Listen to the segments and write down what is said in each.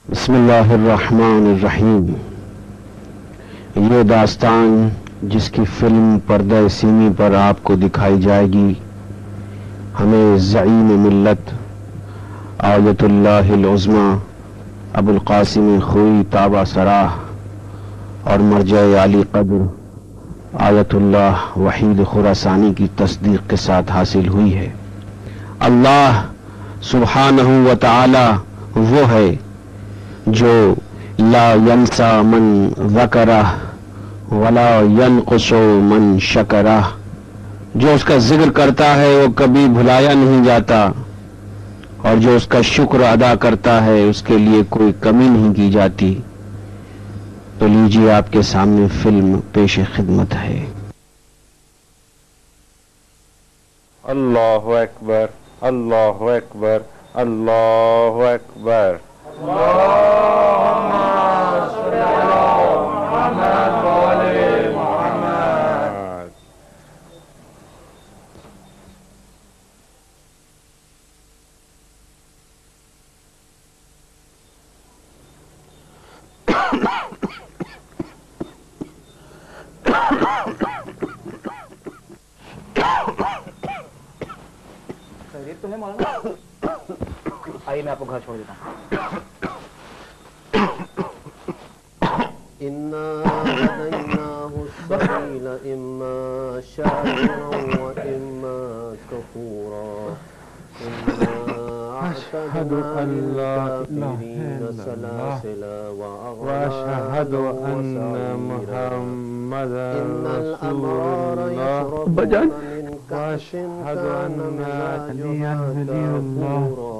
بسم اللہ الرحمن الرحیم۔ یہ داستان جس کی فلم پردہ سیمی پر آپ کو دکھائی جائے گی، ہمیں زعیم ملت آیت اللہ العظمی ابو القاسم خوئی تابہ سراہ اور مرجع علی قدر آیت اللہ وحید خراسانی کی تصدیق کے ساتھ حاصل ہوئی ہے۔ اللہ سبحانہ و تعالی وہ ہے جو لا ینسا من ذکرہ ولا ینقص من شکرہ، جو اس کا ذکر کرتا ہے وہ کبھی بھلایا نہیں جاتا، اور جو اس کا شکر ادا کرتا ہے اس کے لیے کوئی کمی نہیں کی جاتی۔ تو لیجیے آپ کے سامنے فلم پیش خدمت ہے۔ اللہ اکبر، اللہ اکبر، اللہ اکبر۔ تو ہے مولانا، آئیے میں آپ کو گھر چھوڑ دیتا ہوں۔ إنا هديناه السبيل إما شاكرا وإما كفورا إنا أعتدنا للكافرين سلاسل وأشهد أن محمدا رسول الله من كأس كان مزاجها كافورا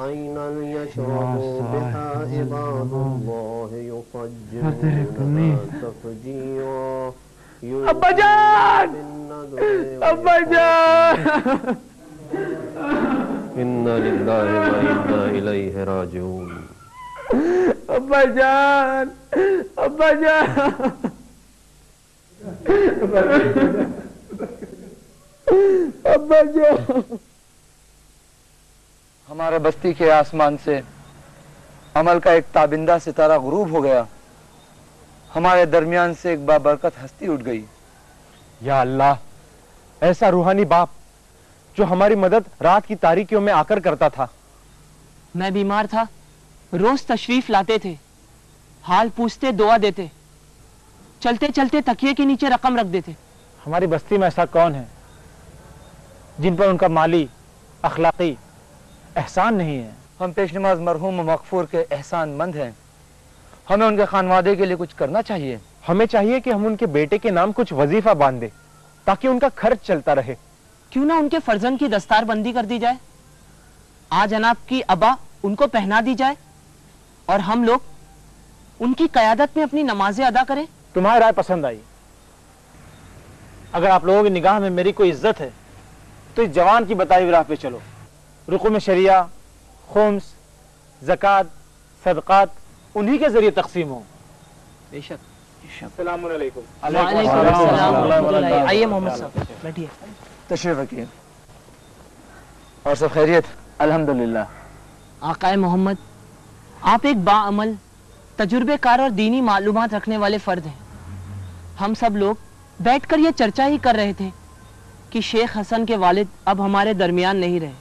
عينا يشرب بها عباد الله يفجرونها تفجيرا ابا جان، ابا جان، إنا لله وإنا إليه راجعون۔ ابا جان، ابا جان، ابا جان۔ ہمارے بستی کے آسمان سے عمل کا ایک تابندہ ستارہ غروب ہو گیا، ہمارے درمیان سے ایک بابرکت ہستی اٹھ گئی۔ یا اللہ، ایسا روحانی باپ جو ہماری مدد رات کی تاریکیوں میں آ کر کرتا تھا۔ میں بیمار تھا، روز تشریف لاتے تھے، حال پوچھتے، دعا دیتے، چلتے چلتے تکیے کے نیچے رقم رکھ دیتے۔ ہماری بستی میں ایسا کون ہے جن پر ان کا مالی اخلاقی احسان نہیں ہے؟ ہم پیش نماز مرحوم مغفور کے احسان مند ہیں، ہمیں ان کے خانوادے کے لیے کچھ کرنا چاہیے۔ ہمیں چاہیے کہ ہم ان کے بیٹے کے نام کچھ وظیفہ باندھ دیں تاکہ ان کا خرچ چلتا رہے۔ کیوں نہ ان کے فرزند کی دستار بندی کر دی جائے، آ جناب کی ابا ان کو پہنا دی جائے، اور ہم لوگ ان کی قیادت میں اپنی نمازیں ادا کریں۔ تمہاری رائے پسند آئی۔ اگر آپ لوگوں کی نگاہ میں میری کوئی عزت ہے تو اس جوان کی بتائی ہوئی راہ پہ چلو۔ رقوم شریعہ، خمس، زکوٰۃ، صدقات انہی کے ذریعے تقسیم ہوں۔ بے شک۔ السلام علیکم۔ وعلیکم السلام ورحمۃ اللہ۔ آئیے محمد صاحب بیٹھیے۔ تشریف رکھیے۔ اور سب خیریت؟ الحمدللہ۔ آقائے محمد، آپ ایک باعمل، تجربے کار اور دینی معلومات رکھنے والے فرد ہیں۔ ہم سب لوگ بیٹھ کر یہ چرچا ہی کر رہے تھے کہ شیخ حسن کے والد اب ہمارے درمیان نہیں رہے۔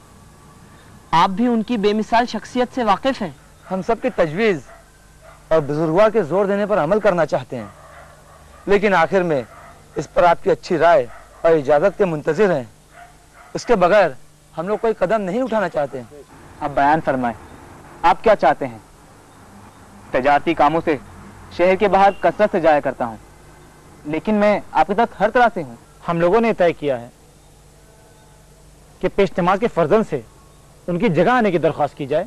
آپ بھی ان کی بے مثال شخصیت سے واقف ہیں۔ ہم سب کی تجویز اور بزرگوار کے زور دینے پر عمل کرنا چاہتے ہیں، لیکن آخر میں اس پر آپ کی اچھی رائے اور اجازت کے منتظر ہیں۔ اس کے بغیر ہم لوگ کوئی قدم نہیں اٹھانا چاہتے۔ آپ بیان فرمائیں، آپ کیا چاہتے ہیں؟ تجارتی کاموں سے شہر کے باہر کثرت سے جایا کرتا ہوں، لیکن میں آپ کے ساتھ ہر طرح سے ہوں۔ ہم لوگوں نے طے کیا ہے کہ پیش نماز کے فرزند سے ان کی جگہ آنے کی درخواست کی جائے،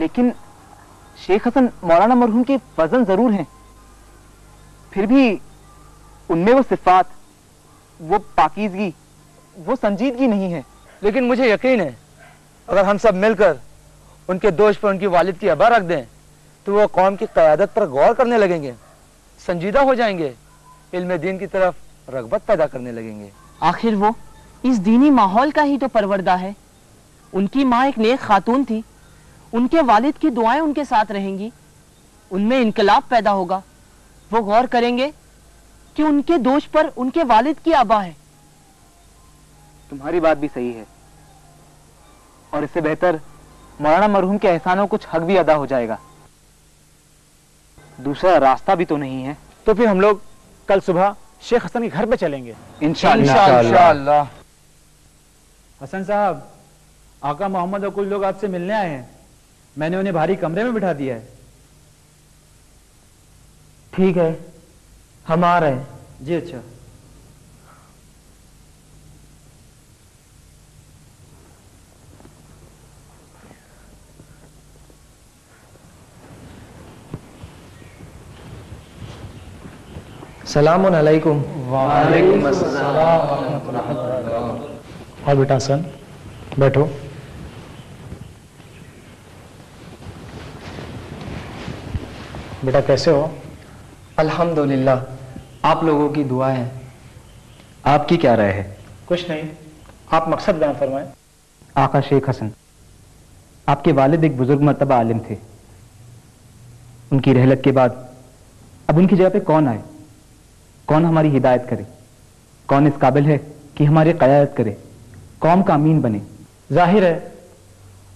لیکن شیخ حسن مولانا مرحوم کے فرزند ضرور ہیں، پھر بھی ان میں وہ صفات، وہ پاکیزگی، وہ سنجیدگی نہیں ہے۔ لیکن مجھے یقین ہے اگر ہم سب مل کر ان کے دوش پر ان کی والد کی ابا رکھ دیں تو وہ قوم کی قیادت پر غور کرنے لگیں گے، سنجیدہ ہو جائیں گے، علم دین کی طرف رغبت پیدا کرنے لگیں گے۔ آخر وہ اس دینی ماحول کا ہی تو پروردہ ہے ان کی ماں ایک نیک خاتون تھی، ان کے والد کی دعائیں ان کے ساتھ رہیں گی، ان میں انقلاب پیدا ہوگا، وہ غور کریں گے کہ ان کے دوش پر ان کے والد کی آبا ہے۔ تمہاری بات بھی صحیح ہے، اور اس سے بہتر مولانا مرحوم کے احسانوں کچھ حق بھی ادا ہو جائے گا۔ دوسرا راستہ بھی تو نہیں ہے۔ تو پھر ہم لوگ کل صبح شیخ حسن کے گھر پہ چلیں گے انشاءاللہ۔ حسن صاحب، آقا محمد اور کچھ لوگ آپ سے ملنے آئے ہیں، میں نے انہیں بھاری کمرے میں بٹھا دیا ہے۔ ٹھیک ہے، ہم آ رہے ہیں۔ جی اچھا۔ السلام علیکم۔ وعلیکم السلام ورحمۃ اللہ وبرکاتہ۔ اور بیٹا حسن بیٹھو۔ بیٹا کیسے ہو؟ الحمدللہ، آپ لوگوں کی دعا ہے۔ آپ کی کیا رائے ہے؟ کچھ نہیں، آپ مقصد بیان فرمائیں۔ آقا شیخ حسن، آپ کے والد ایک بزرگ مرتبہ عالم تھے، ان کی رحلت کے بعد اب ان کی جگہ پہ کون آئے؟ کون ہماری ہدایت کرے؟ کون اس قابل ہے کہ ہماری قیادت کرے، قوم کا امین بنے؟ ظاہر ہے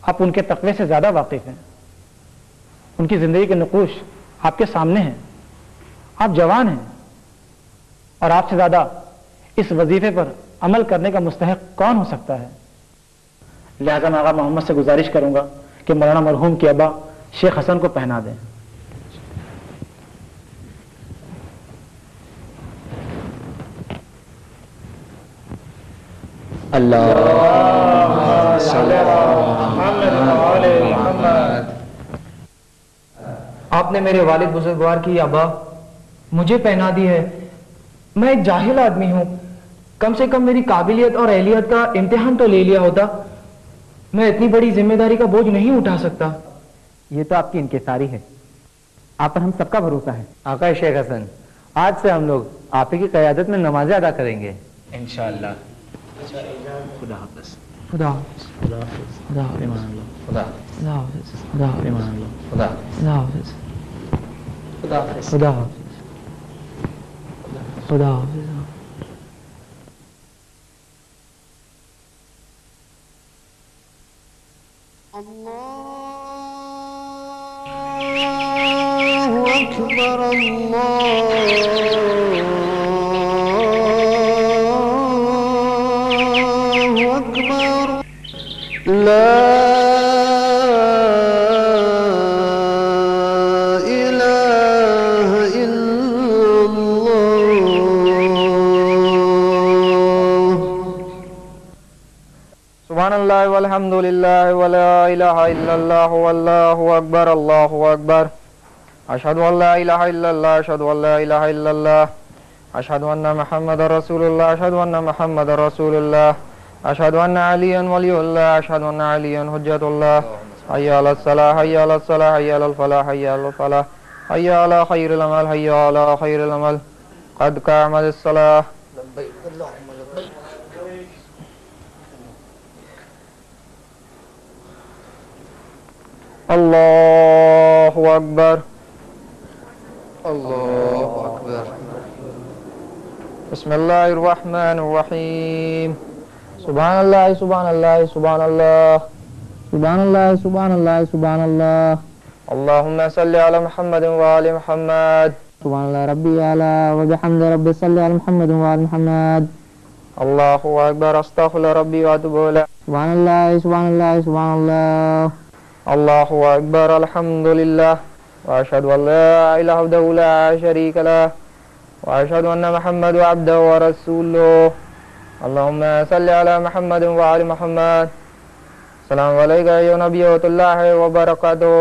آپ ان کے تقوی سے زیادہ واقف ہیں، ان کی زندگی کے نقوش آپ کے سامنے ہیں، آپ جوان ہیں، اور آپ سے زیادہ اس وظیفے پر عمل کرنے کا مستحق کون ہو سکتا ہے؟ لہذا میں آقا محمد سے گزارش کروں گا کہ مولانا مرحوم کے ابا شیخ حسن کو پہنا دیں۔ آپ نے میرے والد بزرگوار کی ابا مجھے پہنا دی ہے۔ میں ایک جاہل آدمی ہوں، کم سے کم میری قابلیت اور اہلیت کا امتحان تو لے لیا ہوتا۔ میں اتنی بڑی ذمہ داری کا بوجھ نہیں اٹھا سکتا۔ یہ تو آپ کی انکساری ہے، آپ پر ہم سب کا بھروسہ ہے۔ آقا شیخ حسن، آج سے ہم لوگ آپ ہی کی قیادت میں نمازیں ادا کریں گے انشاءاللہ۔ خدا حافظ۔ خدا حافظ۔ خدا حافظ۔ خدا حافظ۔ ایمان اللہ۔ خدا خدا حافظ۔ خدا حافظ۔ ایمان اللہ۔ خدا خدا حافظ۔ خدا حافظ۔ خدا حافظ۔ خدا حافظ۔ سبحان اللہ والحمد للہ ولا الہ الا اللہ واللہ اکبر، اللہ اکبر۔ اشہد ان لا الہ الا اللہ، اشہد ان لا الہ الا اللہ، اشہد ان محمد رسول اللہ، اشہد ان محمد رسول اللہ، اشہد ان علی ولی اللہ، اشہد ان علی حجت اللہ۔ حی علی الصلاۃ، حی علی الصلاۃ، حی علی الفلاح، حی علی الفلاح، حی علی خیر العمل، حی علی خیر العمل، قد قامت الصلاۃ۔ اللہ اکبر، اللہ اکبر۔ بسم اللہ الرحمن الرحیم۔ سبحان اللہ، سبحان اللہ، سبحان اللہ، سبحان اللہ، سبحان اللہ، سبحان اللہ۔ اللہم صلی علی محمد وآل محمد۔ سبحان اللہ ربی اعلیٰ وبحمد ربی صلی علی محمد وآل محمد۔ اللہ اکبر، استغفر ربی واتوب الیہ۔ سبحان اللہ، سبحان اللہ، سبحان اللہ۔ اللہ اکبر، الحمدللہ، واشہد ان لا الہ وحدہ لا شریک لہ، واشہد ان محمد عبدہ ورسولہ۔ اللہم صلی علی محمد وآل محمد۔ السلام علیکم ایھا نبیۃ اللہ وبرکاتہ،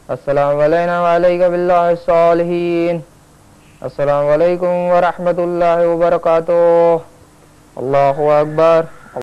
السلام علینا وعلیک باللہ الصالحین، السلام علیکم ورحمۃ اللہ وبرکاتہ۔ اللہ اکبر۔